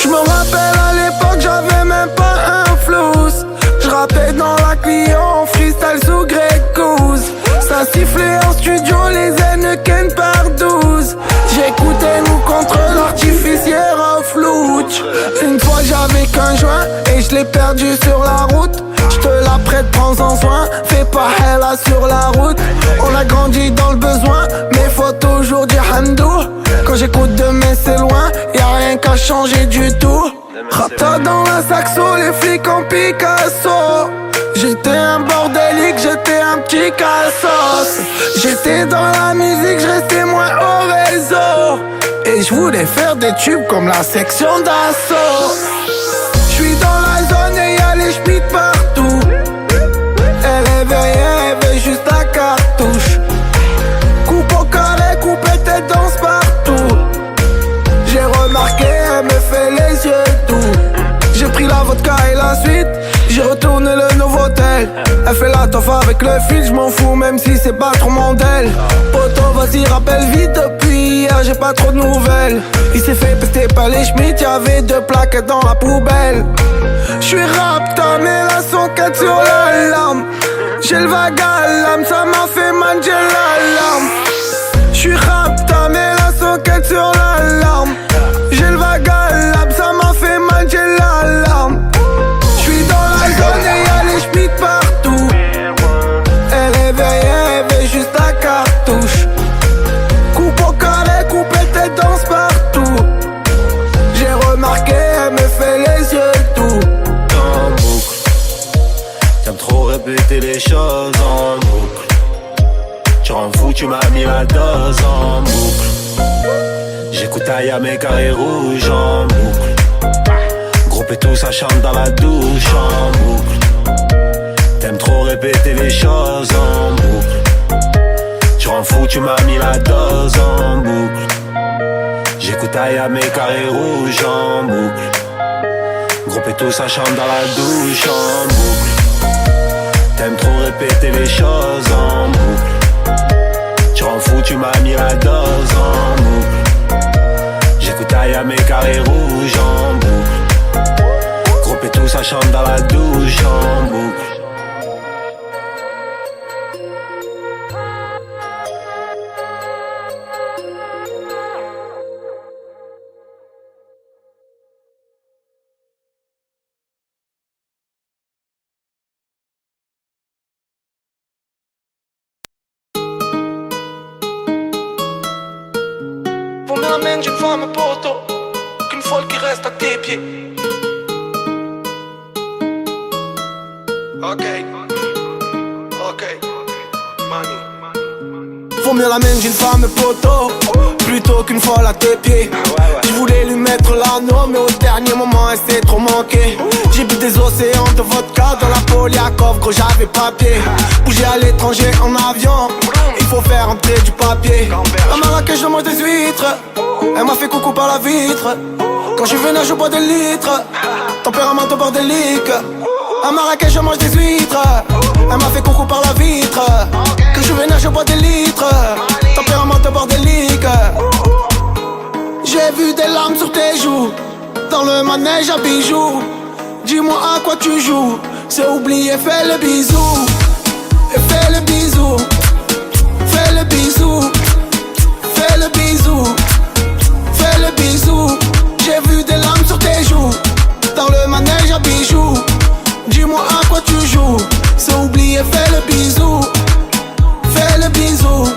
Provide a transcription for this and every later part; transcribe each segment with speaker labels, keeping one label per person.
Speaker 1: J'me rappelle à l'époque j'avais même pas un flouze. J'rappais dans la Clio, freestyle sous Grey Goose. Ça sifflait en studio, les Heineken par 12. J'écoutais nous contre l'artificière en flouche. Une fois j'avais qu'un joint et je l'ai perdu sur la route. J'te la prête, prends-en soin, fais pas hella sur la route. On a grandi dans le besoin, mais faut toujours dire hamdou. Quand j'écoute de mais c'est loin, y'a rien qu'à changer du tout. Rata dans la saxo, les flics en Picasso. J'étais un bordélique, j'étais un petit cassos. J'étais dans la musique, j'restais moins au réseau. Et j'voulais faire des tubes comme la section d'assaut. J'suis dans la zone et y'a les schmitts partout. Elle veut juste la cartouche. Coupe au carré, coupe et tête danse partout. J'ai remarqué, elle me fait les yeux doux. J'ai pris la vodka et la suite, j'ai retourné le Novotel. Elle fait la toffe avec le fil, j'm'en fous même si c'est pas trop mon del. Poto vas-y rappelle vite, depuis hier j'ai pas trop de nouvelles. Il s'est fait péter par les Schmitt, y'avait 2 plaquettes dans la poubelle. J'suis rapta mais la 104 sur l'alarme. J'ai le vague à l'âme, ça m'a fait mal, j'ai l'alarme. J'suis rapta mais la 104 sur l'alarme. J'ai le vague à l'âme, ça m'a fait mal, j'ai l'alarme. J'suis dans la zone et y'a les schmitts partout. Elle veut juste la cartouche. Coupe au carré, coupe et tête danse partout. J'ai remarqué, elle me fait les yeux doux.
Speaker 2: En boucle, t'aimes trop répéter les choses en boucle. Tu rends fou, tu m'as mis la dose en boucle. J'écoute Ayam et Carré Rouge en boucle. Groupe et tout ça chante dans la douche en boucle. T'aimes trop répéter les choses en boucle. Tu rends fou, tu m'as mis la dose en boucle. J'écoute Ayam et Carré Rouge en boucle. Groupe et tout ça chante dans la douche en boucle. T'aimes trop répéter les choses en boucle. Tu rends fou, tu m'as mis la dose en boucle. J'écoute Ayam et Carré Rouge en boucle. Groupe et tout ça chante dans la douche en boucle.
Speaker 1: Vaut mieux la main d'une femme poteau qu'une folle qui reste à tes pieds. Ok, money. Vaut mieux la main d'une femme poteau plutôt qu'une folle à tes pieds. Je voulais lui mettre l'anneau mais au dernier moment elle s'est trop manquée. J'ai bu des océans de vodka dans la Poliakov, gros j'avais papier. Bouger à l'étranger en avion, il faut faire entrer du papier. À Marrakech je mange des huîtres, elle m'a fait coucou par la vitre. Quand je suis vénère je bois des litres, tempérament de bordélique. À Marrakech je mange des huîtres, elle m'a fait coucou par la vitre. Quand je suis vénère je bois des litres, tempérament de bordélique. J'ai vu des larmes sur tes joues, dans le manège à bijoux. Dis-moi à quoi tu joues, c'est oublié, fais le bisou. Et fais le bisou, fais le bisou, fais le bisou, fais le bisou. J'ai vu des larmes sur tes joues, dans le manège à bijoux. Dis-moi à quoi tu joues, c'est oublié, fais le bisou. Fais le bisou,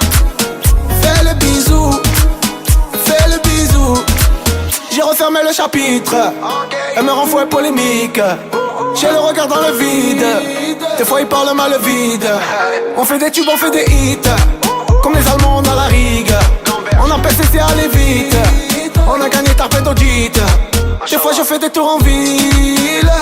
Speaker 1: fais le bisou, fais le bisou. J'ai refermé le chapitre, elle me rend fou et polémique. J'ai le regard dans le vide, des fois il parle mal le vide. On fait des tubes, on fait des hits, comme les Allemands on a la rigue. On a PCC à aller vite, on a gagné Tarped Audit. Des fois je fais des tours en ville,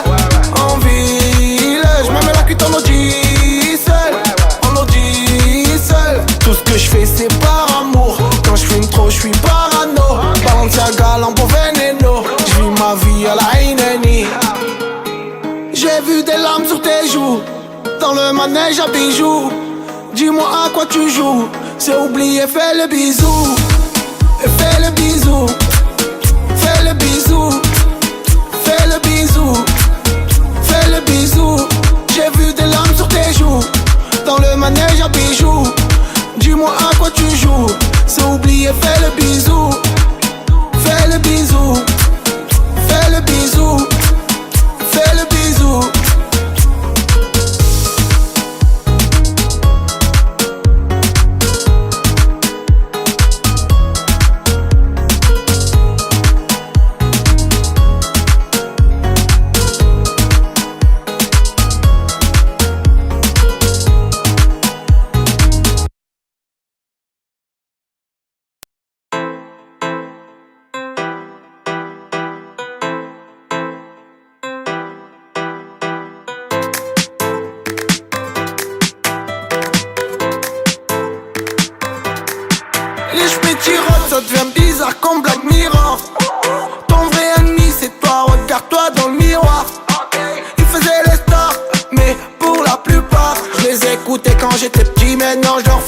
Speaker 1: en ville. Je me mets la cuite en Audi seul, en Audi seul. Tout ce que je fais c'est par amour, quand je fume trop je suis parano. Balenciaga, Lambo Veneno, je vis ma vie à la Heineni. J'ai vu des larmes sur tes joues, dans le manège à bijoux. Dis-moi à quoi tu joues, c'est oublié, fais le bisou. Et fais le bisou, fais le bisou,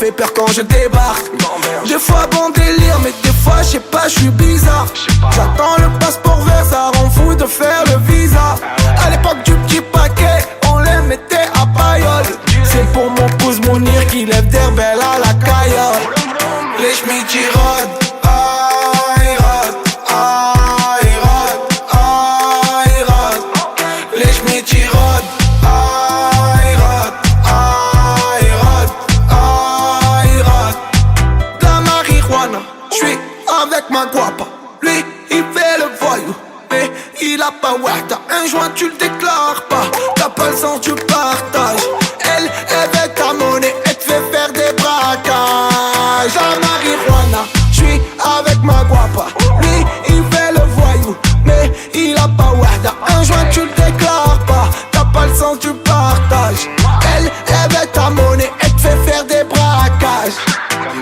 Speaker 1: fait peur quand je débarque. Des fois bon délire, mais des fois je sais pas, je suis bizarre. J'attends le passeport vert, ça rend fou de faire le visa. À l'époque du petit paquet, on les mettait à paillole. C'est pour mon pouce Mounir qui lève d'Herbel à la caillole. Les schmitty rodent. Avec ma guapa, lui il fait le voyou, mais il a pas ouais. T'as un joint, tu le déclares pas, t'as pas le sens du partage. Elle veut ta monnaie, elle te fait faire des braquages. La marijuana, j'suis avec ma guapa, lui il fait le voyou, mais il a pas ouais. T'as un joint, tu le déclares pas, t'as pas le sens du partage. Elle veut ta monnaie, elle te fait faire des braquages.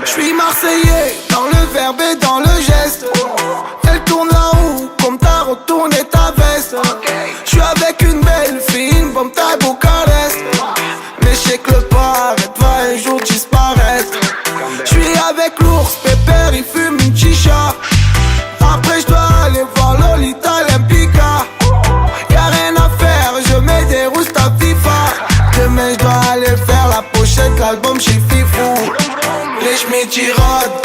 Speaker 1: J'suis marseillais, dans le verbe et dans le geste. Elle tourne la roue comme t'as retourné ta veste. J'suis avec une belle fille, une bombe taille Bucarest. Mais j'sais que le pareil va un jour disparaître. J'suis avec l'ours, pépère, il fume une chicha. Après j'dois aller voir Lolita Olympica. Y'a rien à faire, je mets des roustes à FIFA. Demain j'dois aller faire la pochette de l'album chez Fifou. Les schmitty rodent.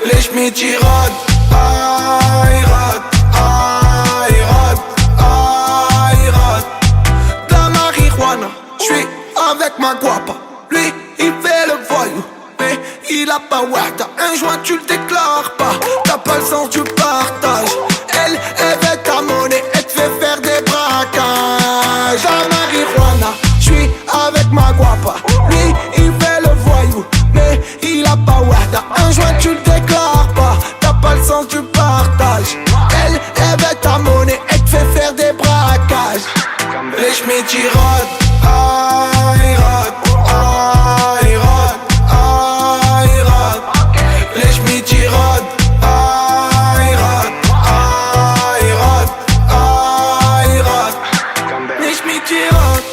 Speaker 1: Les schmitty rodent. De la marijuana, j'suis avec ma guapa. Lui, il fait le voyou, mais il a pas ouais. T'as un joint, tu le déclares pas, t'as pas le sens du partage. Elle veut ta monnaie, elle te fait faire des braquages. La marijuana, j'suis avec ma guapa. Lui, il fait le voyou, mais il a pas ouais. T'as un joint, tu le déclares pas, t'as pas le sens du partage. Elle veut ta monnaie, elle te fait faire des braquages. Les schmitty rodent. Les schmitty rodent. Les schmitty rodent.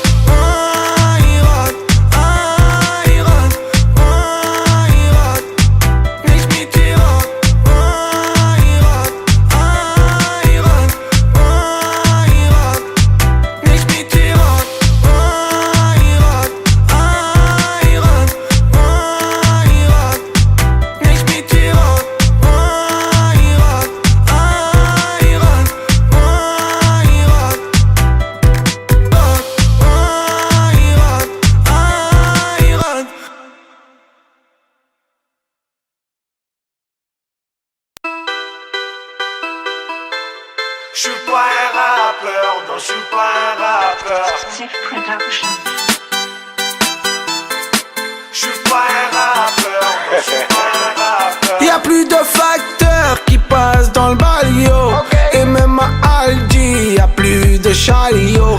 Speaker 2: J'suis pas un rappeur, non j'suis pas un rappeur. J'suis pas un rappeur, non j'suis pas un rappeur.
Speaker 1: Y'a plus de facteurs qui passent dans le balio. Et même à Aldi, y'a plus de chalio.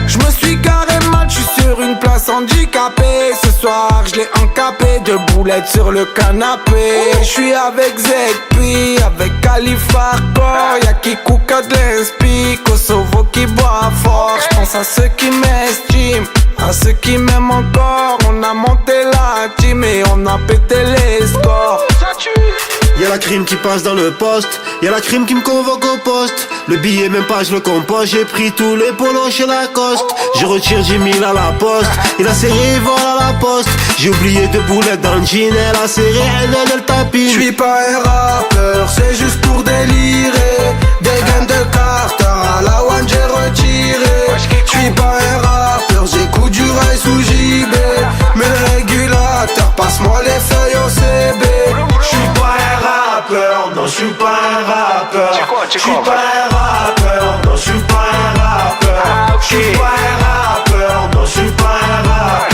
Speaker 1: J'me suis garé mal, j'suis sur une place handicapée. Ce soir j'l'ai encapé, de boulettes sur le canapé. J'suis avec Zekpi, avec Khalifa Hardcore. Y'a qui couca de l'inspi, Kosovo qui boit fort. J'pense à ceux qui m'estiment, à ceux qui m'aiment encore. On a monté la team et on a pété les scores.
Speaker 2: Y'a la crime qui passe dans le poste, y'a la crime qui me convoque au poste. Le billet même pas je le compose, j'ai pris tous les polos chez Lacoste. Je retire 10 000 à la poste, et la série vole à la poste. J'ai oublié de boulettes dans le jean, et la série elle donne le tapis.
Speaker 1: J'suis pas un rappeur, c'est juste pour délirer. Des gains de Carter, à la one j'ai retiré. J'suis pas un rappeur, j'écoute du rail sous JB. Mais le régulateur, passe-moi les feuilles au CB.
Speaker 2: J'suis pas un rappeur, non j'suis pas un rappeur. J'suis pas un rappeur, non j'suis pas un rappeur. J'suis pas un rappeur, non j'suis pas un rappeur.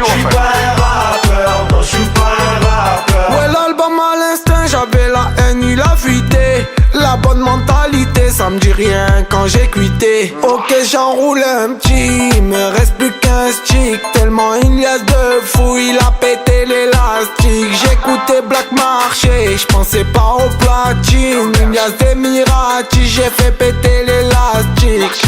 Speaker 2: J'suis pas un rappeur, non j'suis pas un rappeur.
Speaker 1: Ouais, l'album à l'instinct, j'avais la haine, il a fuité. La bonne mentalité, ça me dit rien quand j'ai cuité. Ok, j'enroule un petit, il me reste plus qu'un stick. Tellement une liasse de fou, il a pété l'élastique. J'écoutais Black Marché, j'pensais pas au platine. Une liasse des Mirati, j'ai fait péter l'élastique.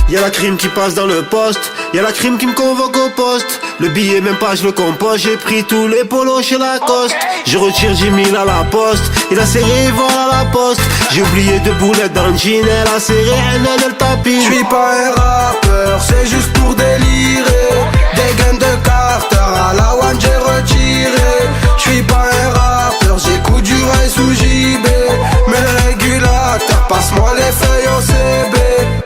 Speaker 2: Y'a la crime qui passe dans le poste, y'a la crime qui me convoque au poste. Le billet même pas je le compose, j'ai pris tous les polos chez Lacoste. Je retire 10 000 à la poste, et la série vole à la poste. J'ai oublié de boulettes dans le jean, elle a serré, elle tapine.
Speaker 1: J'suis pas un rappeur, c'est juste pour délirer. Des gains de Carter, à la one j'ai retiré. J'suis pas un rappeur, j'écoute du rail sous JB. Mais le régulateur, passe-moi les feuilles au CB.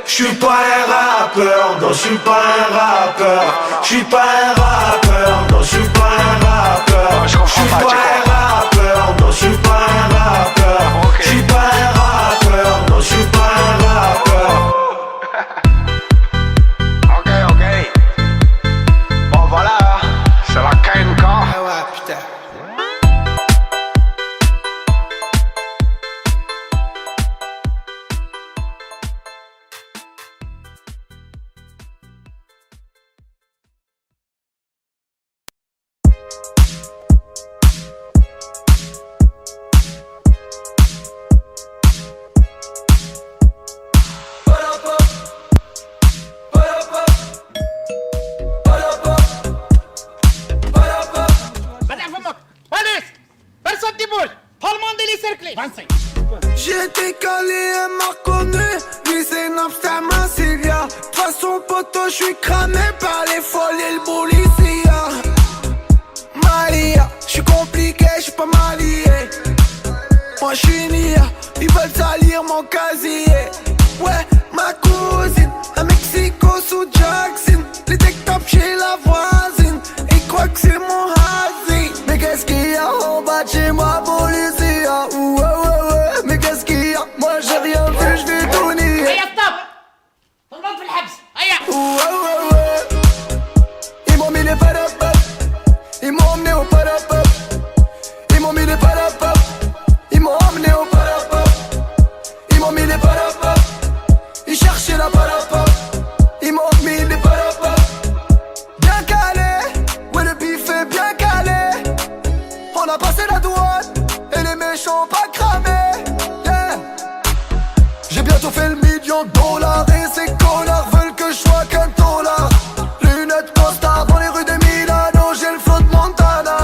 Speaker 2: J'suis pas un rappeur, non j'suis pas un rappeur. J'suis pas un rappeur, non j'suis pas un rappeur. J'suis pas un rappeur, non j'suis pas un rappeur. J'suis pas un rappeur, non j'suis pas un rappeur.
Speaker 3: Ok. Bon voilà, c'est la KNK.
Speaker 1: Ah ouais, putain. J'étais calé, elle m'a reconnu. Lui c'est Napster Massilia. De façon poteau, j'suis cramé par les folles et le policier. Malia, j'suis compliqué, j'suis pas marié. Moi j'suis Nia, ils veulent salir mon casier. Ouais, ma cousine, à Mexico sous Jackson. Les tech top chez la voisine, ils croient que c'est mon hasi. Mais qu'est-ce qu'il y a en bas de chez moi, policier? Ouais, mais qu'est-ce qu'il y a? Moi j'ai rien vu, j'vais tout nier.
Speaker 4: هيا ستوب طلعت في الحبس هيا
Speaker 1: Ouais. Ils m'ont mis les parapap. Ils m'ont emmené au parapap. Ils m'ont mis les parapap. Ils m'ont emmené au parapap. Ils m'ont mis les parapap. Ils cherchaient la parapap. Ils m'ont mis les parapap. Bien calé, ouais le bif est bien calé. On a passé la douane et les méchants pas cramés. Yeah. J'ai bientôt fait le million de dollars et ces connards veulent que je sois qu'un dollar. Lunettes costard dans les rues de Milano, j'ai le flow de Montana.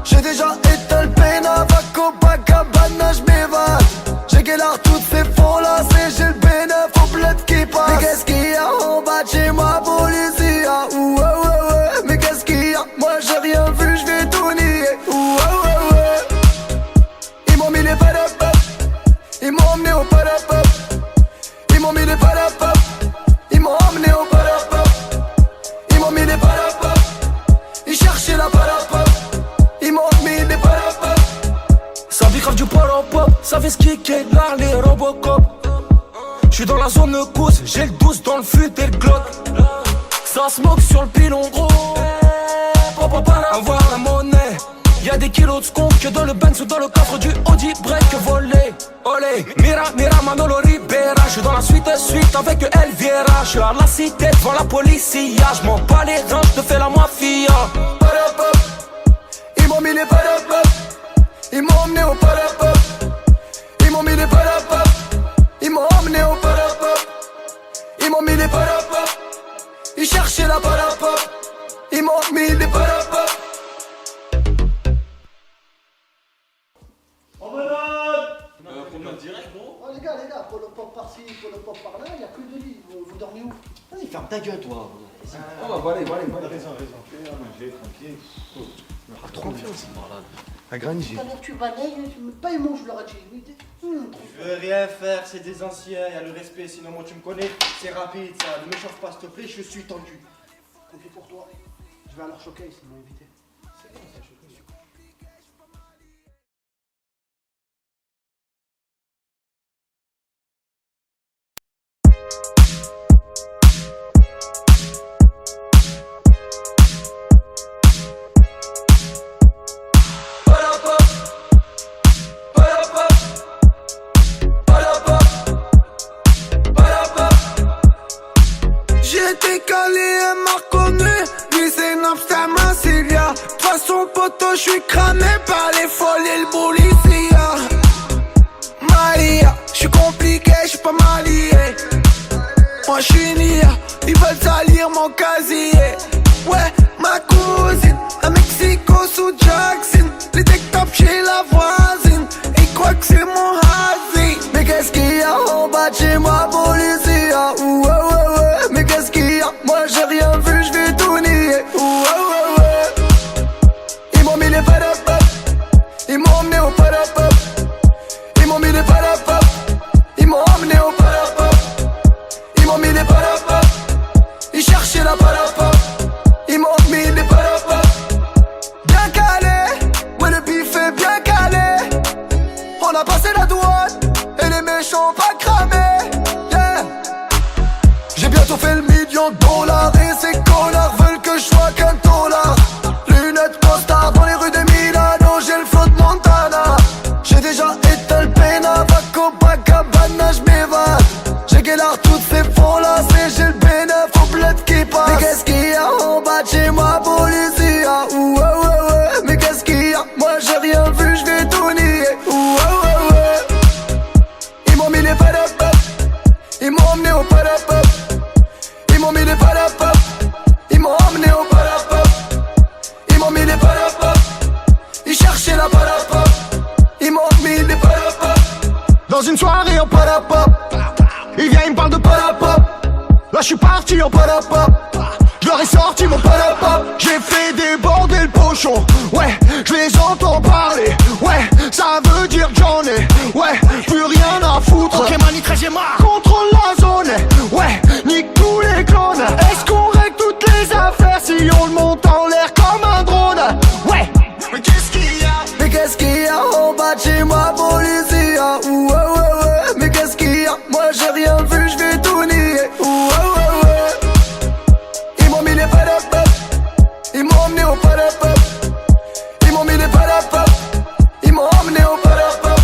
Speaker 1: J'ai déjà éteint le Pena, Copacabana, j'm'évade. J'ai guélard toutes ces fonds là, j'ai le bénéf au bled qui passe. Mais qu'est-ce qu'il y a en bas de chez moi, policier? Ouais, mais qu'est-ce qu'il y a? Moi j'ai rien vu, j'vais tout nier. Ouais. Ils m'ont mis les parapap. Ils m'ont emmené au parapap. Ils m'ont mis les parapap. Ils m'ont emmené au parapap. Ils m'ont mis les parapap. Ils cherchaient la parapap. Ils m'ont mis les parapap. Ça vit grave du parapap. Ça fait ce qui est là, les Robocop. J'suis dans la zone cause, j'ai le 12 dans le fut et le Glock. Ça smoke sur le pilon gros. Avoir la monnaie. Y'a des kilos de skunk dans le Benz ou dans le coffre du Audi break volé. Olé, mira, Manolo Ribera. J'suis dans la suite avec Elviera. J'suis à la cité devant la police. J'm'en bats les reins, j'te fais la mafia. Parapap. Ils m'ont mis les parapap. Ils m'ont emmené au parapap. Ils m'ont mis les parapap. Ils m'ont emmené au parapap. Ils m'ont mis les parapap. Ils cherchaient la parapap. Ils m'ont mis les parapap.
Speaker 5: Oh, les gars, pour le pop par-ci, pour le pop par-là, il n'y a que deux lits. Vous dormez où? Vas-y, ferme ta gueule, toi.
Speaker 6: Allez, raison. Fais à manger, tranquille.
Speaker 5: Trop confiance.
Speaker 6: À Grangy.
Speaker 5: Tout à l'heure, tu balayes, pas ils mangent, je leur ai dit.
Speaker 7: Je veux rien faire, c'est des anciens, y a le respect, sinon moi tu me connais, c'est rapide ça, ne m'échauffe pas s'il te plaît, je suis tendu.
Speaker 5: Tant pis pour toi. Je vais à leur showcase, ils m'ont invité. C'est quoi ça, showcase?
Speaker 1: J'étais calé, elle m'a reconnu. Lui c'est Napster Massilia. De façon poteau, j'suis cramé par les folles et le policier. Malia, j'suis compliqué, j'suis pas marié. Moi moi j'suis une IA. Ils veulent salir mon casier. Ouais, ma cousine, à Mexico sous Jackson. Les tech-top chez la voisine. Ils croient que c'est mon hasi. Mais qu'est-ce qu'il y a en bas de chez moi, Policia? Ouais, ouais, ouais. Mais qu'est-ce qu'il y a? Moi j'ai rien vu, j'vais tout nier. Ouais, ouais, ouais. Ils m'ont mis les padapap. Ils m'ont emmené au padapap. Ils m'ont mis les padapap. Ils m'ont emmené au padapap. Ils m'ont mis les padapap. Ils cherchaient la padapap. Ils m'ont mis les padapap. Bien calé, ouais le bif est bien calé. On a passé la douane et les méchants pas cramés. Yeah. J'ai bientôt fait le $1 million et ces connards veulent que je sois qu'un dollar. Lunettes costard dans les rues de Milano, j'ai le flow de Montana. J'ai déjà éteint le Pena, Copacabana, j'm'évade. J'ai guélard toutes ces fonds là, j'ai le bénéf au bled qui passe. Mais qu'est-ce qu'il y a en bas de chez moi, Policia? Ouais, ouais, ouais. Mais qu'est-ce qu'il y a? Moi j'ai rien vu, j'vais tout nier. Ouais, ouais, ouais. Ils m'ont mis les padapap. Ils m'ont emmené au padapap. Ils m'ont mis les padapap. Ils m'ont emmené au padapap. Ils m'ont mis les padapap. Ils cherchaient la padapap. Ils m'ont mis les padapap. Dans une soirée en padapap. Il vient, il me parle de padapap. Là j'suis parti en padapap. J'leur ai sorti mon padapap. J'ai fait déborder le pochon. Ouais, je les entends parler. Ouais, ça veut dire que j'en ai. Ouais, plus rien à foutre.
Speaker 4: Ok, Mani, très j'ai marre.
Speaker 1: Contrôle la zone. Ouais, nique tous les clones. Est-ce qu'on règle toutes les affaires si on le monte en l'air comme un drone? Ouais. Mais qu'est-ce qu'il y a? Mais qu'est-ce qu'il y a en bas de chez moi, Policia? Ouais, ouais, ouais. Mais qu'est-ce qu'il y a? Moi j'ai rien vu, j'vais tout nier. Ouais, ouais, ouais. Ils m'ont mis les padapap. Ils m'ont emmené au padapap. Ils m'ont mis les padapap. Ils m'ont emmené au padapap.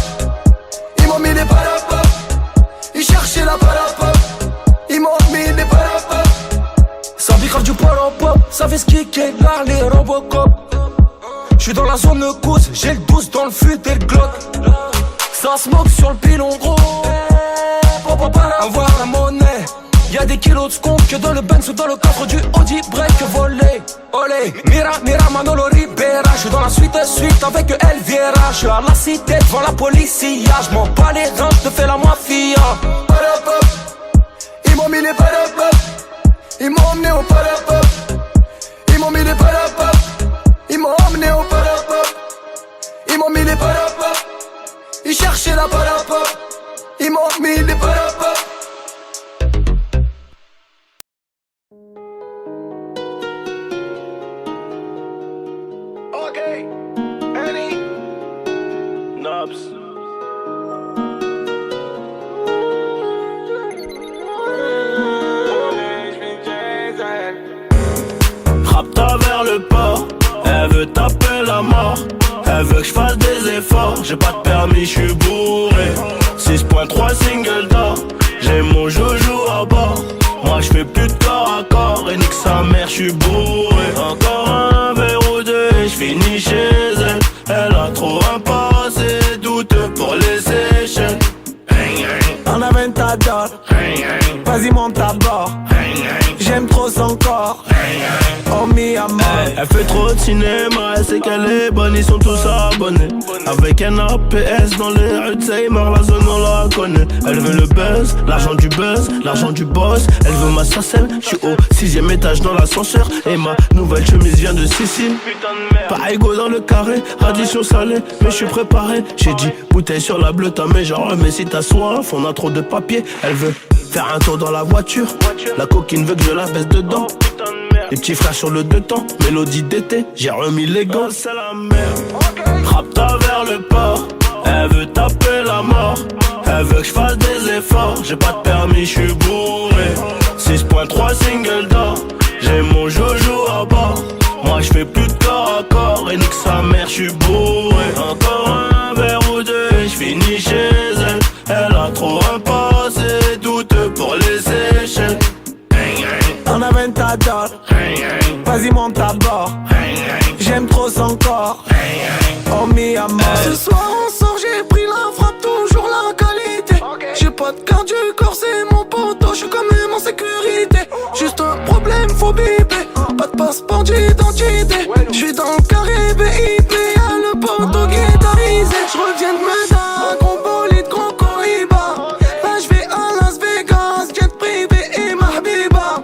Speaker 1: Ils m'ont mis les padapap. Ils cherchaient la padapap. Ils m'ont mis les padapap. Ça bicrave du padapap. Ça fait skicker les Robocop. J'suis dans la zone de cause, j'ai le 12 dans le fut et le Glock. Ça smoke sur le pilon gros. Avoir la monnaie. Y'a des kilos de skunk que dans le Benz ou dans le coffre du Audi break volé. Olé, mira, mira, Manolo Ribera. J'suis dans la suite avec Elvira. J'suis à la cité devant la policia. J'm'en bats les reins, j'te fais la mafia. Padapap. Ils m'ont mis les padapap. Ils m'ont emmené au padapap. Ils m'ont mis les padapap. Ils m'ont emmené au padapap. Ils m'ont mis les padapap. Ils cherchaient la padapap. Ils m'ont mis les padapap. Ok, Annie Nobs.
Speaker 2: Rapta vers le port, elle veut taper la mort. Elle veut que je fasse des efforts, j'ai pas de permis, je suis bourré. 6.3 single d'or, j'ai mon joujou à bord. Moi je fais plus de corps à corps et nique sa mère, je suis bourré. Encore un verre ou deux et je finis chez elle. Elle a trop un passé douteux pour les Seychelles.
Speaker 1: En Aventador, vas-y monte à bord. J'aime trop son corps. Oh mi amor.
Speaker 2: Elle fait trop de cinéma, elle sait qu'elle est bonne, ils sont tous abonnés. Avec un APS dans les rues de Seymour, la zone on la connaît. Elle veut le buzz, l'argent du boss. Elle veut ma SACEM, j'suis au 6ème étage dans l'ascenseur. Et ma nouvelle chemise vient de Sicile. Pas égaux dans le carré, addition salée, mais j'suis préparé. J'ai dit bouteille sur la bleue, t'as mes genre mais si t'as soif, on a trop de papier. Elle veut faire un tour dans la voiture, la coquine veut que je la baisse dedans. Les petits frères sur le deux temps, mélodie d'été, j'ai remis les gants, c'est la merde. Rapta vers le port, elle veut taper la mort. Elle veut que je fasse des efforts, j'ai pas de permis, je suis bourré. 6.3 single d'or, j'ai mon joujou à bord. Moi je fais plus de corps à corps et nique sa mère, je suis bourré. Encore un verre ou deux et je finis chez elle. Elle a trop un passé douteux pour les Seychelles.
Speaker 1: En Aventador, vas-y monte à bord. J'aime trop son corps. Oh mi amor. Ce soir on sort, j'ai pris la frappe, toujours la qualité. J'ai pas de carte du corps, c'est mon poteau, j'suis comme même en sécurité. passeport d'identité. J'suis dans le carré BIP, y'a le poteau guitarisé. J'reviens de Medina, gros bolide, gros Cohiba. Là j'vais à Las Vegas, jet privé et ma habiba.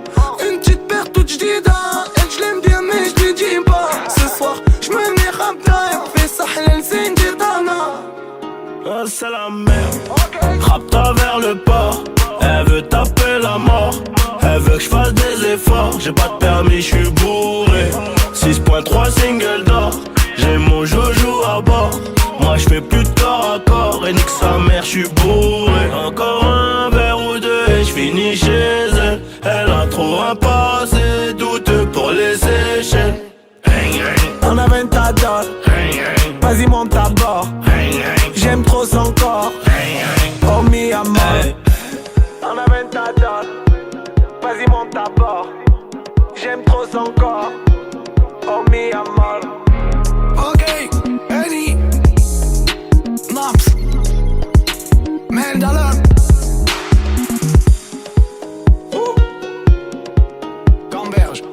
Speaker 1: Une petite paire toute j'dida, elle j'l'aime bien mais j'lui dis pas. Ce soir j'menais Rabda, fais ça halal c'est Dana.
Speaker 2: Ah, c'est la merde. Rapta vers le port. Elle veut taper la mort. Elle veut que je fasse des efforts. J'ai pas de permis, je suis bourré. 6.3 single d'or. J'ai mon joujou à bord. Moi je fais plus de corps à corps. Et nique sa mère, je suis bourré. Encore un verre ou deux et je finis chez elle. Elle a trop un passé douteux pour les échelles.
Speaker 1: On a 20 ta dot. Vas-y monte à bord. J'aime trop son corps. Oh mi amor. On a 20 ta dot. Vas-y monte à bord. J'aime trop son corps. Oh mi amor. Ok, Eddie Naps Mendala Gamberge.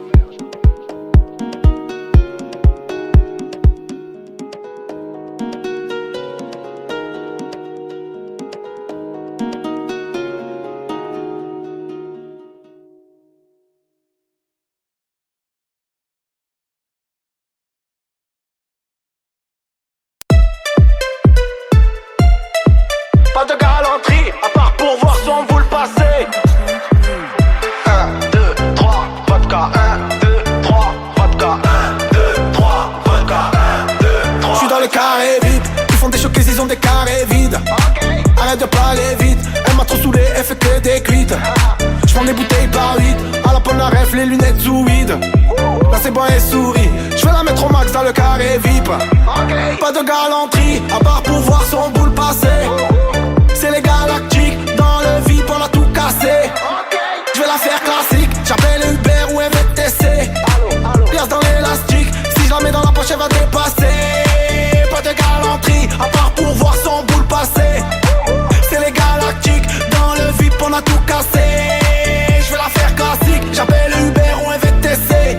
Speaker 2: Pas de galanterie, à part pour voir son boule passer. 1, 2, 3, vodka, 1, 2, 3, vodka, 1, 2, 3, vodka, 1, 2, 3.
Speaker 1: J'suis dans le carré vide, ils font des chocs, ils ont des carrés vides. Arrête de parler vite, elle m'a trop saoulé, elle fait que des cuites. J'prends des bouteilles par 8, à la pomme la ref, les lunettes sous vide. Là c'est bon et souris, j'vais la mettre au max dans le carré VIP. Pas de galanterie, à part pour voir son boule passer. C'est les galactiques, dans le VIP on a tout cassé. J'vais la faire classique, j'appelle Uber ou MVTC. Pièce dans l'élastique, si je la mets dans la poche elle va dépasser. Pas de galanterie, à part pour voir son boule passer. C'est les galactiques, dans le VIP on a tout cassé. J'vais la faire classique, j'appelle Uber ou MVTC.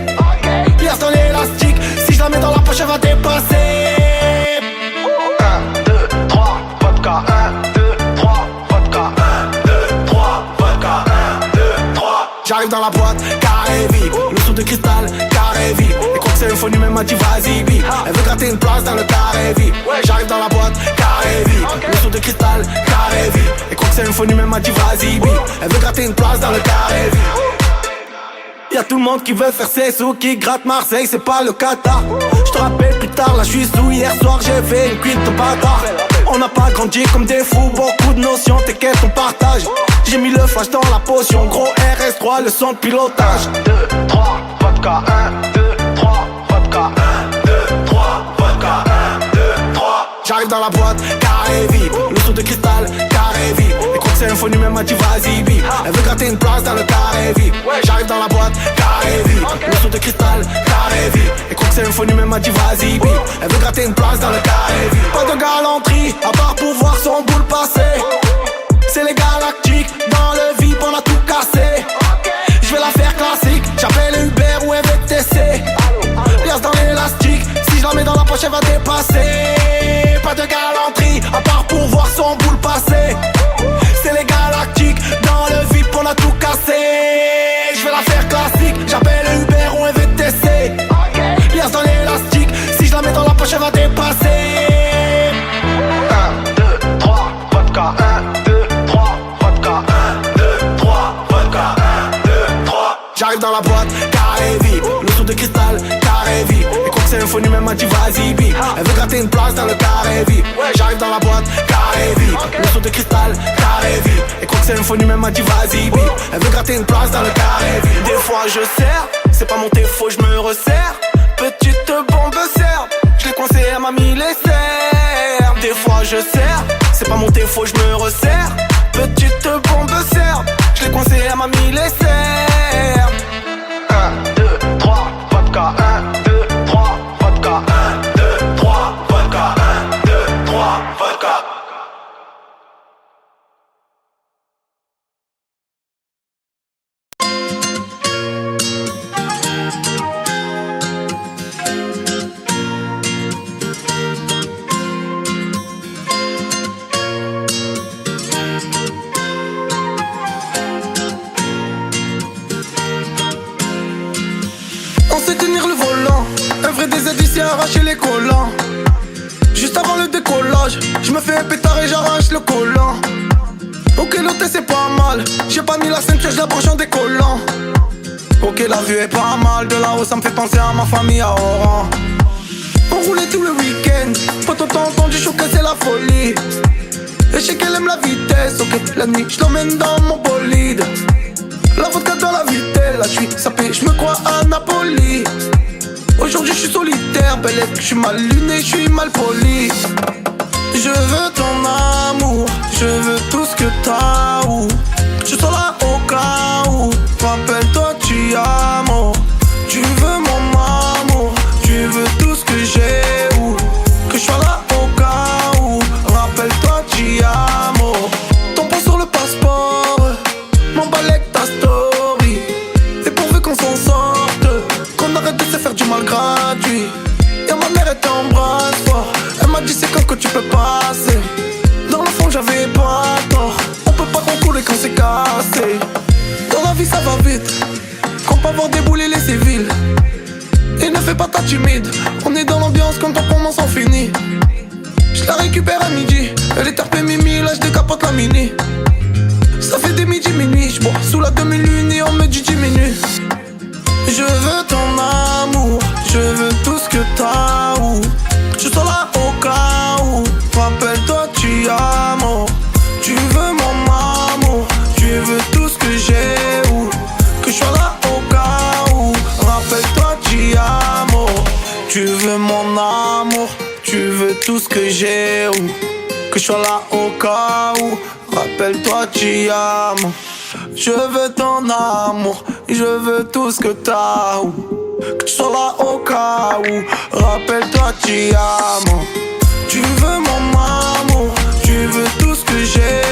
Speaker 1: Pièce dans l'élastique, si je la mets dans la poche elle va dépasser.
Speaker 2: 1, 2, 3, vodka, 1, 2, 3, vodka, 1, 2, 3, vodka, 1, 2, 3.
Speaker 1: J'arrive dans la boîte, carré VIP. Le sou de cristal, carré VIP. Et quand c'est info, même m'a dit vas-y bip. Elle veut gratter une place dans le carré VIP. J'arrive dans la boîte, carré VIP. Le sou de cristal, carré VIP. Et quand c'est info, même m'a dit vas-y bip. Elle veut gratter une place dans le carré VIP. Y'a tout le monde qui veut faire ses sous, qui gratte Marseille, c'est pas le Qatar. J'te rappelle plus tard, là j'suis sous, hier soir j'ai fait une cuite de bâtard. On n'a pas grandi comme des fous, beaucoup de notions, t'inquiète on partage. J'ai mis le flash dans la potion, gros RS3, le son de pilotage.
Speaker 2: 2, 3, vodka, 1, 2, 3, vodka, 1, 2, 3, vodka, 1, 2, 3.
Speaker 1: J'arrive dans la boîte, carré VIP. Le sou de cristal, carré VIP. Et quand c'est info, même m'a dit vas-y bip. Elle veut gratter une place dans le carré VIP. J'arrive dans la boîte, carré VIP. Le sou de cristal, carré VIP. Et quand c'est info, même m'a dit vas-y bip. Elle veut gratter une place dans le carré VIP. Pas de galanterie, à part pour voir son boule passer. C'est les galactiques, dans le VIP on a tout cassé. J'vais la faire classique, j'appelle Uber ou MVTC. Pièce dans l'élastique, si je la mets dans la poche elle va dépasser. Pas de galanterie, à part pour voir son boule passer. C'est les galactiques, dans le VIP on a tout cassé. J'vais la faire classique, j'appelle Uber ou MVTC. Pièce dans l'élastique, si je la mets dans la poche elle va dépasser.
Speaker 2: 1, 2, 3, vodka, 1, 2, 3, vodka, 1, 2, 3, vodka, 1, 2, 3.
Speaker 1: J'arrive dans la boîte, carré VIP. Le sou de cristal, carré VIP. Et quand c'est info, même m'a dit vas-y bip. Elle veut gratter une place dans le carré VIP. J'arrive dans la boîte, carré VIP. Le sou de cristal, carré VIP. Et quand c'est info, même m'a dit vas-y bip. Elle veut gratter une place dans le carré VIP. Des fois je sers, c'est pas mon défaut, je me resserre. Petite bombe serbe, je l'ai coincé, elle m'a mis les serres. Des fois je sers, c'est pas mon défaut, je me resserre. Petite bombe serbe, je l'ai coincé, elle m'a mis les serres.
Speaker 2: 1, 2, 3, vodka, 1, 2, 3, vodka, 1, 2, 3, vodka, 1, 2, 3, vodka.
Speaker 1: décollage. Je me fais un pétard et j'arrache le collant. Ok, l'hôtel c'est pas mal. J'ai pas mis la ceinture, je la branche en décollant. Ok, la vue est pas mal. De là-haut, ça me fait penser à ma famille à Oran. On roulait tout le week-end. Pas t'as entendu choquer, c'est la folie. Et je sais qu'elle aime la vitesse. Ok, la nuit, je l'emmène dans mon bolide. La vodka dans la vitelle. Là, je suis sapé, je me crois à Napoli. Aujourd'hui, je suis solitaire. Belle, je suis mal luné, je suis mal poli. Je veux ton amour, je veux tout ce que t'as. Je suis là au cas où. Rappelle-toi, tu as mon. Tu veux mon amour, tu veux tout ce que j'ai. Que je sois là au cas où. Rappelle-toi, tu as mon. Ton pont sur le passeport, m'emballe avec ta story. Et pourvu qu'on s'en sorte, qu'on arrête de se faire du mal gratuit. Y'a ma mère était en bras fort. Elle m'a dit c'est quand que tu peux passer. Dans le fond j'avais pas tort. On peut pas concourir quand c'est cassé. Dans la vie ça va vite. Qu'on peut avoir des boules et les civils. Et ne fais pas ta timide. On est dans l'ambiance quand on commence en finit. Je la récupère à midi. Elle est tarpée mimi, là je décapote la mini. Ça fait des midi minuit. J'bois sous la demi-lune et on me dit diminue. Je veux ton amour, je veux tout ce que t'as. Je suis là au cas où. Rappelle-toi, tu as mon. Tu veux mon amour, tu veux tout ce que j'ai. Que je sois là au cas où. Rappelle-toi, tu as mon. Tu veux mon amour, tu veux tout ce que j'ai. Que je sois là au cas où. Rappelle-toi, tu as mon. Je veux ton amour, je veux tout ce que t'as. Que tu sois là au cas où. Rappelle-toi, tu as mon. Tu veux mon amour, tu veux tout ce que j'ai.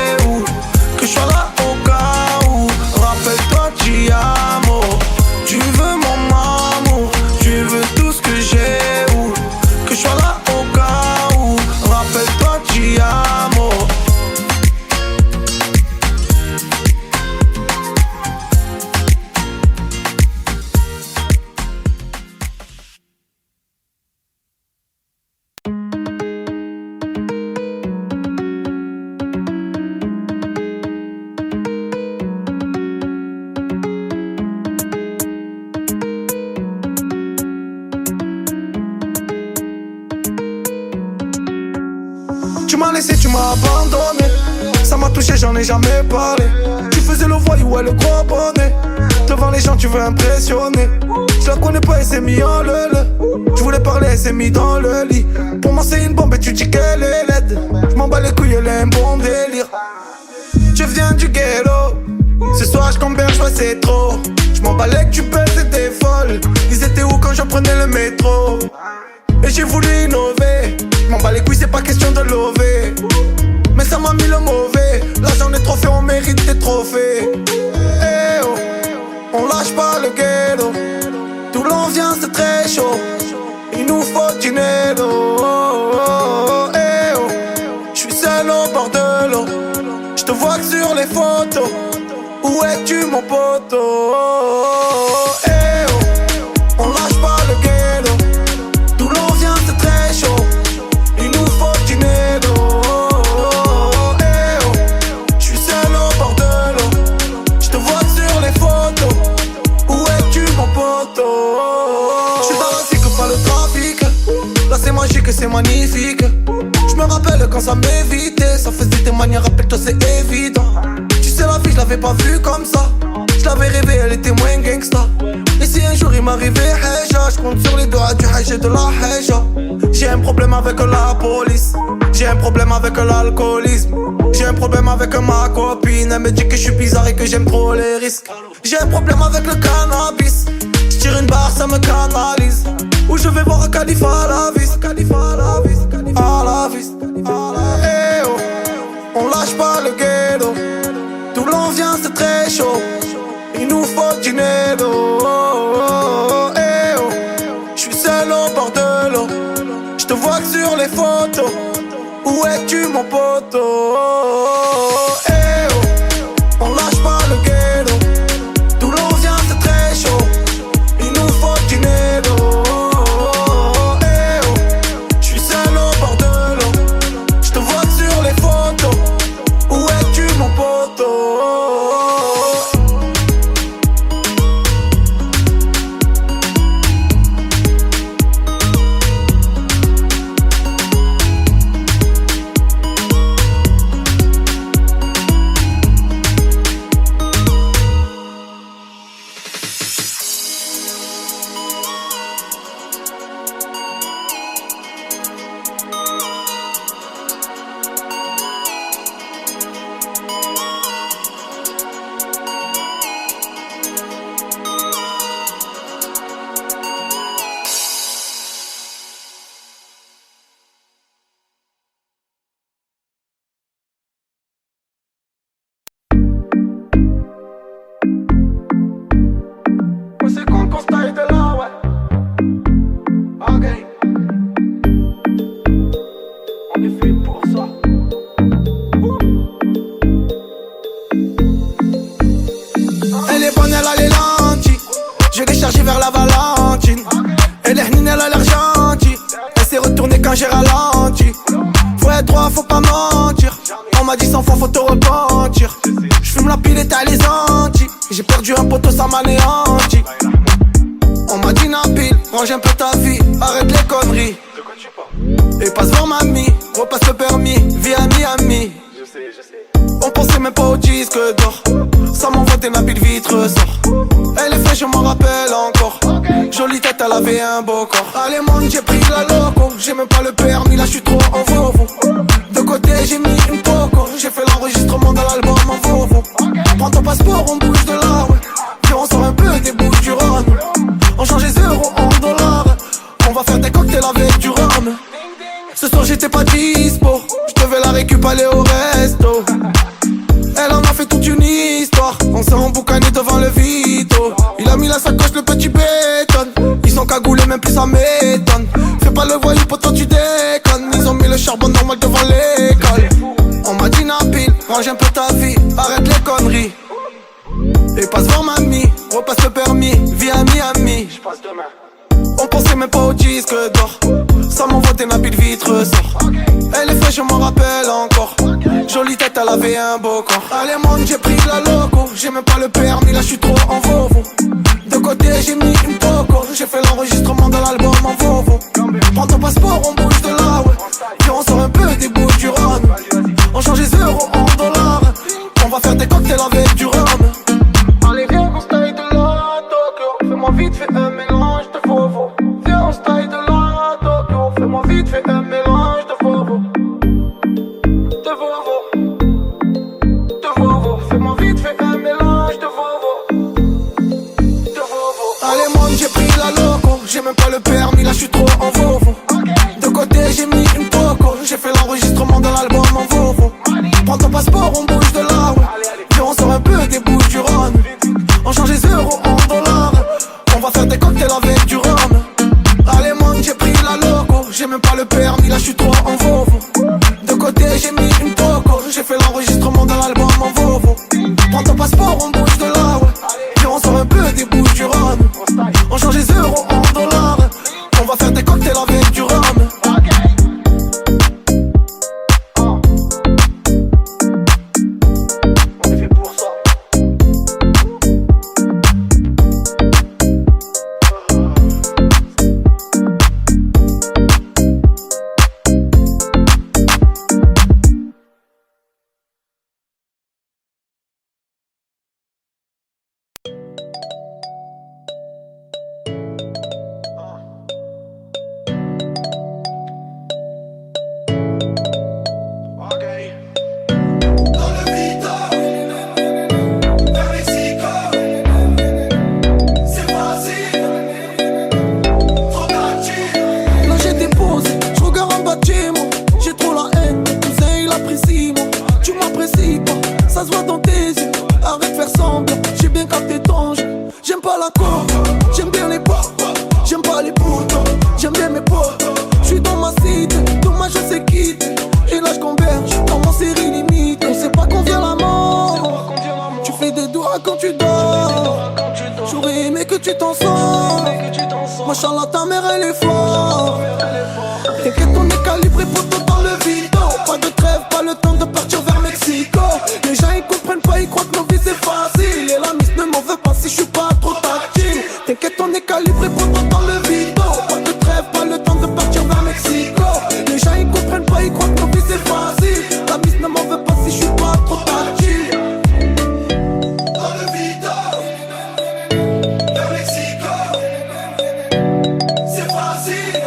Speaker 1: Que je sois là au cas où. Rappelle-toi, tu as mon. Tu veux mon amour, tu veux tout ce que j'ai. Que je sois là au cas où. Rappelle-toi, tu as mon. Tu m'as laissé, tu m'as abandonné. Ça m'a touché, j'en ai jamais parlé. Tu faisais le voyou, ouais, le gros bonnet. Devant les gens, tu veux impressionner. Je la connais pas, elle s'est mis en le. Je voulais parler, elle s'est mis dans le lit. Pour moi, c'est une bombe et tu dis qu'elle est laide. Je m'en bats les couilles, elle a un bon délire. Tu viens du ghetto. Ce soir, je converge, ouais, c'est trop. Je m'en bats les que tu pèses, c'était folle. Ils étaient où quand je prenais le métro? Et j'ai voulu innover. Je m'en bats les couilles, c'est pas question de lever. Mais ça m'a mis le mauvais. Là j'en ai trop fait, on mérite des trophées. Eh oh, on lâche pas le ghetto. D'où l'on vient c'est très chaud. Il nous faut du Nelo. Eh oh, j'suis seul au bord de l'eau. J'te vois que sur les photos. Où es-tu mon poteau? Eh oh, on lâche pas le ghetto. D'où l'on vient c'est très chaud. Il nous faut du Nelo. Eh oh, j'suis seul au bord de l'eau. J'te vois que sur les photos. Où es-tu mon poteau? J'suis dans la vie que pas le trafic. Là c'est magique et c'est magnifique. J'me rappelle quand ça m'évitait. Ça faisait des manières, rappelle-toi c'est évident. Tu sais la vie je l'avais pas vue comme ça. J'l'avais rêvé, elle était moins gangsta. Et si un jour il m'arrivait Heja, j'compte sur les doigts du Hajj et de la Heja. J'ai un problème avec la police. J'ai un problème avec l'alcoolisme. J'ai un problème avec ma copine. Elle me dit que je suis bizarre et que j'aime trop les risques. J'ai un problème avec le cannabis. J'tire une barre, ça me canalise. Où je vais voir Khalifa à la vis. Khalifa à la vis, à la vis. Eh oh, on lâche pas le ghetto. D'où l'on vient c'est très chaud. Il nous faut du Nelo. Eh oh, j'suis seul au bord de l'eau. J'te vois que sur les photos. Où es-tu mon poteau? Eh oh, on lâche pas le ghetto. D'où l'on vient c'est très chaud. Il nous faut du Nelo. Eh oh, j'suis seul au bord de l'eau. pour ça. Elle est bonne, elle a les lentilles. Je l'ai chargée vers la Valentine. Elle est hnine, elle a l'air gentille. Elle s'est retournée quand j'ai ralenti. Faut être droit, faut pas mentir. On m'a dit 100 fois faut te repentir. J'fume la pile et t'as les Antilles. J'ai perdu un poteau, ça m'anéantit. On m'a dit Nabil, range un peu ta vie, arrête les conneries. Et passe voir mamie, repasse le permis, vie à Miami. On pensait même pas au disque d'or. Ça m'envoie des Nabil vite ressort. Elle est fraîche, je m'en rappelle encore. Jolie tête, elle avait un beau corps. Allez monde, j'ai pris la loco. J'ai même pas le permis, là je suis trop en vovo. De côté j'ai mis une poco. J'ai fait l'enregistrement de l'album en vovo. Prends ton passeport, on bouge de là, ouais. Viens on sort un peu des bouches du rhum. On change les euros en dollars. On va faire des cocktails avec du rhum. Ce soir j'étais pas dispo. Je devais la récupérer aller au resto. Elle en a fait toute une histoire. On s'est emboucané devant le Vito. Il a mis la sacoche, le petit béton. Ils sont cagoulés, même plus ça m'étonne. Fais pas le voyou, toi tu déconnes. Ils ont mis le charbon normal devant l'école. On m'a dit Nabil, range un peu ta vie, arrête les conneries. Et passe voir mamie, repasse le permis, vie à Miami. J'passe demain. On pensait même pas au disque d'or. Ça m'envoie des Nabil vite ressort. Elle est fraîche, je m'en rappelle encore. Jolie tête, elle avait un beau corps. Allez monde, j'ai pris la loco. J'ai même pas le permis, là je suis trop en vovo. De côté j'ai mis une poco. J'ai fait l'enregistrement de l'album en vovo. Prends ton passeport, on bouge de là, ouais. Puis on sort un peu des bouches du rhum. On change les euros en dollars. On va faire des cocktails avec du rhum. Allez viens qu'on style de la Tokyo. Fais-moi vite, fais un mélange de vovo. Viens on style de la Tokyo. Fais-moi vite, fais un mélange de vovo. De vovo. De vovo. Fais-moi vite, fais un mélange de vovo. De vovo. Allez monde, j'ai pris la loco. J'ai même pas le permis, là je suis trop en vovo. De côté j'ai mis une poco. J'ai fait l'enregistrement de l'album en vovo. Prends ton passeport, on bouge de là, ouais. Viens on sort un peu des bouches du rhum. On change les euros en dollars. On va faire des cocktails avec du rhum. Allez monde, j'ai pris la loco. J'ai même pas le permis, là je suis trop en vovo. De côté j'ai mis une poco. J'ai fait l'enregistrement de l'album en vovo. Prends ton passeport, on bouge de là, ouais. Viens on sort un peu des bouches du rhum. On change les euros en dollars. On va faire des cocktails avec du rhum. Ça se voit dans tes yeux, arrête de faire semblant. J'ai bien capté ton jeu. J'aime pas la coke, j'aime bien les pop. J'aime pas les poutons, j'aime bien mes potes. J'suis dans ma cité, dommage je sais quitter. Et là j'converge dans mon série limite. On sait pas qu'on vient la mort. Tu fais des doigts quand tu dors. J'aurais aimé que tu t'en sors. Machallah ta mère elle est forte. T'inquiète on est calibré pour tout dans le vide. Pas de trêve, pas le temps de partir vers Mexico. Les gens ils comprennent pas, ils croient que nos vies c'est facile. Et la miss ne m'en veut pas si je suis pas trop tactile. T'inquiète on est calibré pour tout dans le vide. Pas de trêve, pas le temps de partir vers Mexico. Les gens ils comprennent pas, ils croient que nos vies c'est facile. La miss ne m'en veut pas si je suis pas trop tactile. Dans le vide, vers Mexico. C'est facile.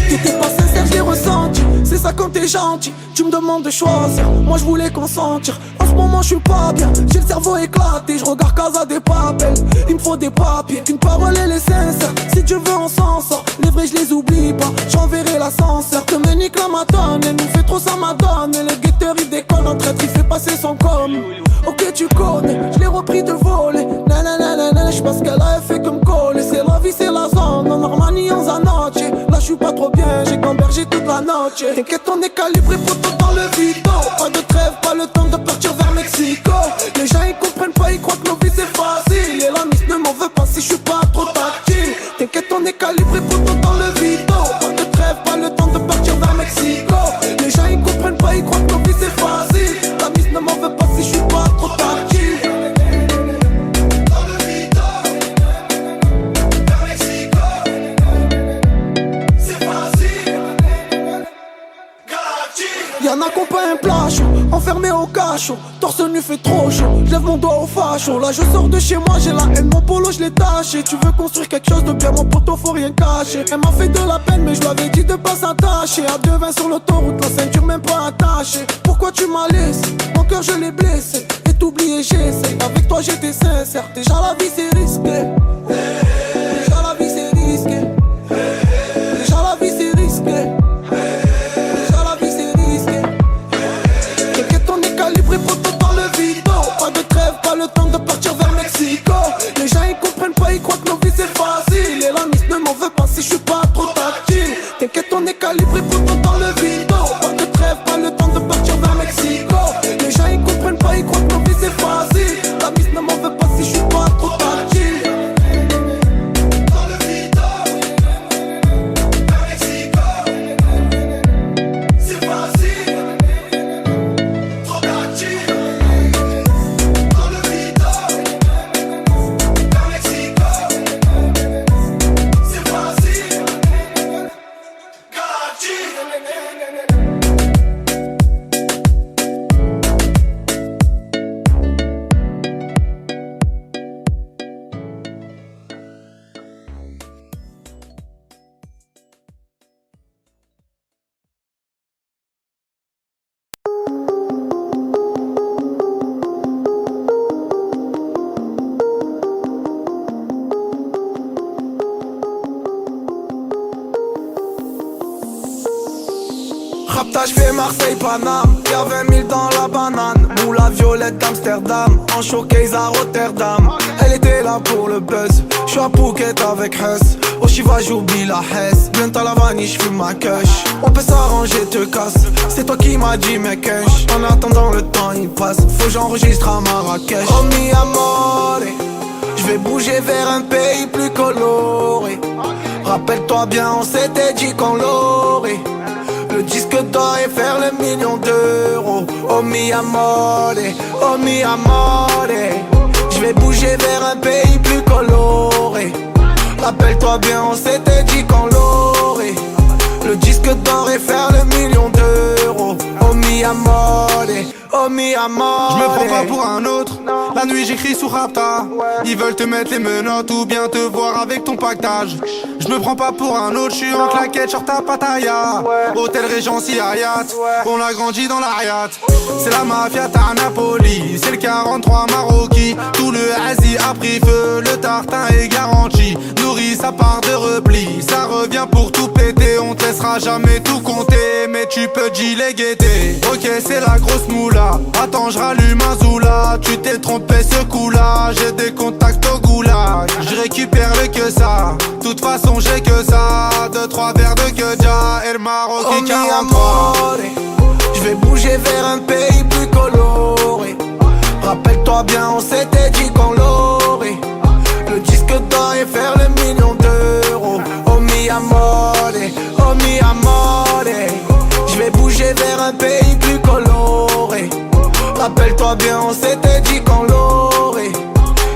Speaker 1: T'étais pas sincère, je l'ai ressenti. C'est ça quand t'es gentil. Tu me demandes de choisir, moi je voulais consentir. En ce moment je suis pas bien, j'ai le cerveau éclaté. Je regarde Casa des Papel, il me faut des papiers. Qu'une parole elle est sincère, si Dieu veut on s'en sort. Les vrais je les oublie pas, j'enverrai l'ascenseur. Te me nique la madone, elle nous fait trop ça madone. Et le guetteur il déconne en traite, il fait passer son com. Ok tu connais, je l'ai repris de voler. Nanana, j'passe qu'elle a fait que me coller. C'est la vie, c'est la zone, en Armani en Zanoche. Là suis pas trop bien, j'ai gambergé toute la noche. T'inquiète, on est calibré pour tout dans le vito. Pas de trêve, pas le temps de partir vers Mexico. Les gens ils comprennent pas, ils croient que nos vies c'est facile. Et la miss ne m'en veut pas si je suis pas trop tactile. T'inquiète, on est calibré pour tout dans le vito. Pas de trêve, pas le temps de partir vers Mexico. Les gens ils comprennent pas, ils croient que nos vies c'est facile. La miss ne m'en veut pas si je suis pas trop tactile. Y'en a qui ont pas un plat chaud, enfermé au cachot. Torse nu fait trop chaud, j'lève mon doigt au facho. Là je sors de chez moi, j'ai la haine, mon polo je l'ai taché. Tu veux construire quelque chose de bien, mon poteau faut rien cacher. Elle m'a fait de la peine mais je lui avais dit de pas s'attacher. À 2,20 sur l'autoroute, la ceinture même pas attachée. Pourquoi tu m'as laissé, mon cœur je l'ai blessé. Et t'oublier j'essaie, avec toi j'étais sincère. Déjà la vie c'est risqué, déjà la vie c'est risqué, déjà la vie c'est risqué. Pas le temps de partir vers Mexico. Les gens ils comprennent pas, ils croient que nos vies c'est facile. Et la miss ne m'en veut pas si je suis pas trop tactile. T'inquiète, on est calibré pour tout dans le vito. Pas de trêve, pas le temps de partir vers Mexico. Les gens ils comprennent pas, ils croient que nos vies c'est facile. La miss ne m'en veut pas si je suis pas trop tactile. Dans le vito, vers Mexico. C'est facile, trop tactile. J'fais Marseille-Paname, y'a 20 000 dans la banane. Moule à violette d'Amsterdam, en showcase à Rotterdam. Elle était là pour le buzz, j'suis à Phuket avec Hess. Au Chiva j'oublie la Hesse, bientôt à la vanille j'fume ma kush. On peut s'arranger, te casse, c'est toi qui m'as dit mes kush. En attendant le temps il passe, faut que j'enregistre à Marrakech. Oh mi amore, j'vais bouger vers un pays plus coloré. Rappelle-toi bien, on s'était dit qu'on l'aurait. Le disque d'or et faire le million d'euros. Oh mi amore, oh mi amore. J'vais bouger vers un pays plus coloré. Rappelle-toi bien, on s'était dit qu'on l'aurait. Le disque d'or et faire le million d'euros. Oh mi amore, oh mi amore.
Speaker 8: Je me prends pas pour un autre. La nuit j'écris sous Rapta. Ils veulent te mettre les menottes ou bien te voir avec ton pactage. Je me prends pas pour un autre, je suis en claquette, short à Pattaya. Hôtel Regency Hayat, on a grandi dans l'Ariat. C'est la mafia à Napoli, c'est le 43 Maroki. Tout le Asie a pris feu, le tartin est garanti. Nourrit sa part de repli, ça revient pour tout péter. On te laissera jamais tout compter, mais tu peux dealer guetter. Ok c'est la grosse moula, attends je rallume un Zoula. Tu t'es trompé ce coup là, j'ai des contacts au goulag. Je récupère le que ça, toute façon j'ai que ça. 2-3 verres de Kedja et le Maroc
Speaker 1: oh
Speaker 8: 43.
Speaker 1: J'vais bouger vers un pays plus coloré. Rappelle-toi bien, on s'était dit qu'on l'aurait. Le disque d'or et faire le million d'euros. Oh mi amore, oh mi amore. J'vais bouger vers un pays plus coloré. Rappelle-toi bien, on s'était dit qu'on l'aurait.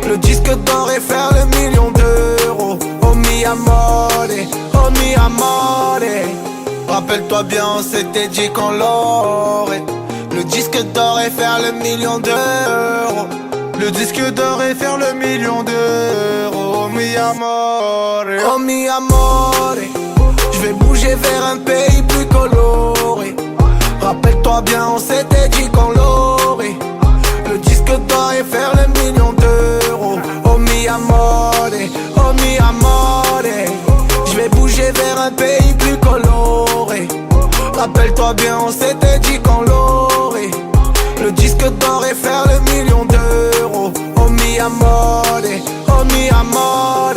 Speaker 1: Le disque d'or et faire le million d'euros. Oh mi amore, oh mi amore. Rappelle-toi bien, on s'était dit qu'on l'aurait. Le disque d'or et faire le million d'euros.
Speaker 8: Le disque d'or et faire le million d'euros. Oh mi amore,
Speaker 1: oh mi amore. J'vais bouger vers un pays plus coloré. Rappelle-toi bien, on s'était dit qu'on l'aurait. Le disque d'or et faire le million d'euros. Oh mi amore, oh mi amore. J'vais bouger vers un pays plus coloré. Rappelle-toi bien, on s'était dit qu'on l'aurait. Le disque d'or et faire le million d'euros. Oh mi amore, oh mi amore.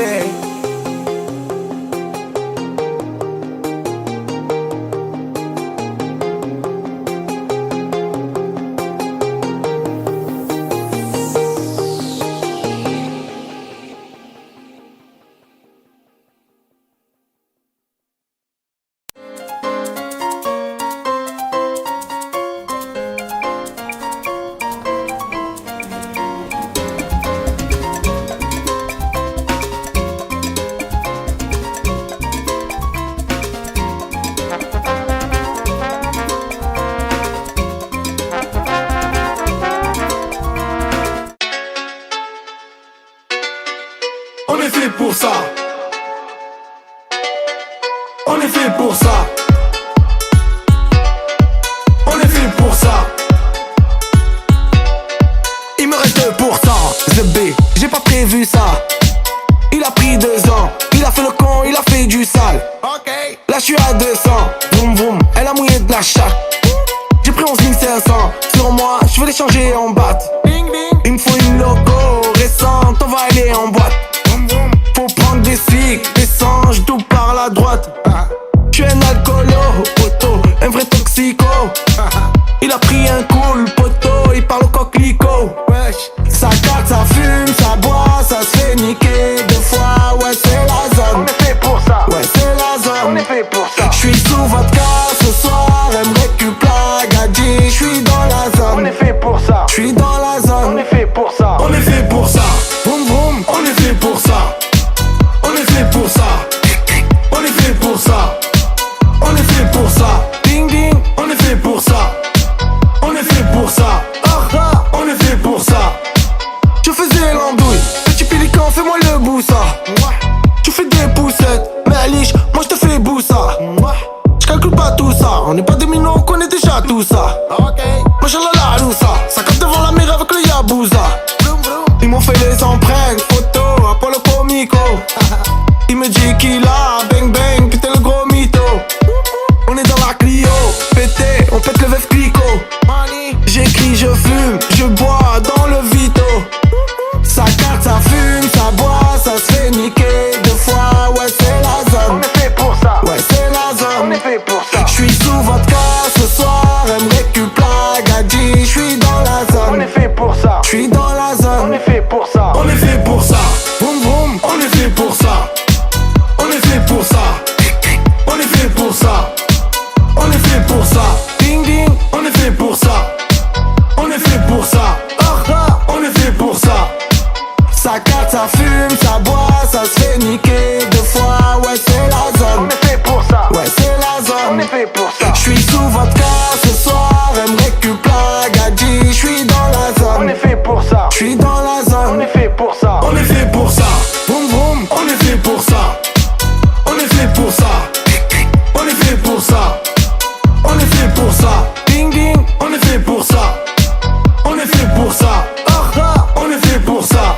Speaker 1: jamais vu ça. Il a pris 2 ans, il a fait le con, il a fait du sale. Ok. Là je suis à 200, vroom vroom, elle a mouillé de la chatte. J'ai pris 11 500, sur moi, je vais les changer en batte. Il me faut une logo récente, on va aller en boîte. Faut prendre des cigs, des sangs, tout par la droite. J'suis un alcoolo, poteau, un vrai toxico. Il a pris un cool, poteau, il parle au coquelicot. Ça carte, ça fume, ça boit, ça se fait niquer 2 fois, ouais c'est la zone.
Speaker 3: On est fait pour ça.
Speaker 1: Ouais c'est la zone.
Speaker 3: On est fait pour ça.
Speaker 1: J'suis sous vodka ce soir, elle me récup la gadji. J'suis dans la zone.
Speaker 3: On est fait pour ça.
Speaker 1: J'suis dans la zone.
Speaker 3: On est fait pour ça.
Speaker 8: On est fait pour ça. Boum boum. On est fait pour ça. On est fait pour ça. On est fait pour ça. On est fait pour ça.
Speaker 1: Ding ding.
Speaker 8: On est fait pour ça. On est fait pour ça. On est fait pour ça.
Speaker 1: Je faisais l'andouille, petit pélican, fais-moi le boussa. Tu fais des poussettes, mais à liche, moi je te fais boussa. Je calcule pas tout ça, on n'est pas des minots, on connaît déjà tout ça. Moi j'ai la loussa, ça capte devant la mer avec le Yabusa. Ils m'ont fait les empreintes, photos, Apollo Comico. Il me dit qu'il a bang bang, putain le gros mytho. On est dans la Clio, pété, on pète le veuf clico. J'écris, je fume, je bois dans le Vito. Ça carte, ça fume, ça boit, ça se fait niquer 2 fois, ouais c'est la zone.
Speaker 3: On est fait pour ça.
Speaker 1: Ouais c'est la zone.
Speaker 3: On est fait pour ça.
Speaker 1: J'suis sous vodka ce soir, elle me récup la gadji. J'suis dans la zone.
Speaker 3: On est fait pour ça.
Speaker 1: J'suis dans la zone.
Speaker 3: On est fait pour ça.
Speaker 8: On est fait pour ça.
Speaker 1: Vroom vroom.
Speaker 8: On est fait pour ça. On est fait pour ça. On est fait pour ça. On est fait pour ça.
Speaker 1: Ding ding.
Speaker 8: On est fait pour ça. On est fait pour ça. On est fait pour ça.
Speaker 1: Ça carte, ça fume, ça boit, ça se fait niquer 2 fois, ouais c'est la zone.
Speaker 3: On est fait pour ça.
Speaker 1: Ouais c'est la zone.
Speaker 3: On est fait pour ça.
Speaker 1: J'suis sous vodka ce soir, elle me récup la gadji. J'suis dans la zone.
Speaker 3: On est fait pour ça.
Speaker 1: J'suis dans la zone.
Speaker 3: On est fait pour ça.
Speaker 8: On est fait pour ça.
Speaker 1: Vroom vroom.
Speaker 8: On est fait pour ça. On est fait pour ça. On est fait pour ça. On est fait pour ça.
Speaker 1: Ding ding.
Speaker 8: On est fait pour ça. On est fait pour ça. On est fait pour ça.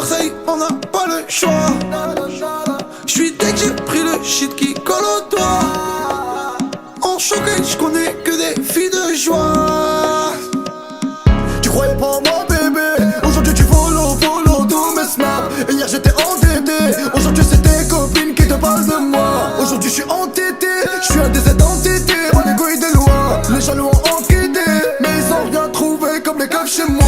Speaker 1: Marseille, on n'a pas le choix. J'suis dès que j'ai pris le shit qui colle au doigt. En choqué, j'connais que des filles de joie.
Speaker 9: Tu croyais pas en moi bébé, aujourd'hui tu follow tous mes snaps. Et hier j'étais entêté, aujourd'hui c'est tes copines qui te parlent de moi. Aujourd'hui je suis entêté, je suis un de cette entité. Pas l'égoïste des lois, les jaloux ont enquêté, mais ils ont rien trouvé comme les keufs chez moi.